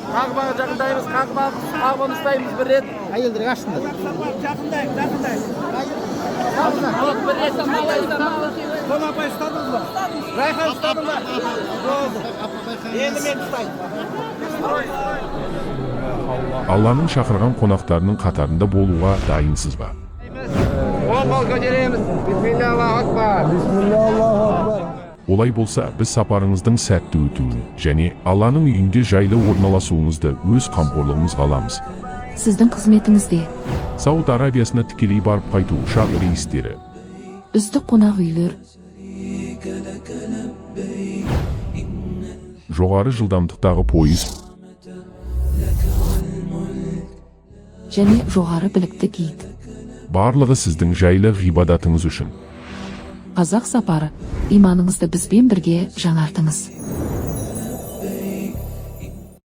Қағбаға жақындаймыз, қағбаны ұстаймыз бір рет. Әйелдер қашсыңдар. Жақындайық. Бір рет Соны апай ұстадыңыз ба? Райхан ұстадың ба? Енді мен ұстайын. Алланың шақырған қонақтарының қатарында болуға дайынсыз ба? Қол көтереміз. Бисмилля Аллаху акбар. Олай болса, біз сапарыңыздың сәтті өтуін және Алланың үйінде жайлы орналасуыңызды өз қамқорлығымызға аламыз. Сіздің қызметіңізде Сауд Арабиясына тікелей барып қайту ұшақ рейстері, үздік қонақ үйлер, жоғары жылдамдықтағы пойыз, және жоғары білікті гид. барлығы сіздің жайлы ғибадатыңыз үшін. Қазақ сапары, иманыңызды бізбен бірге жаңартыңыз.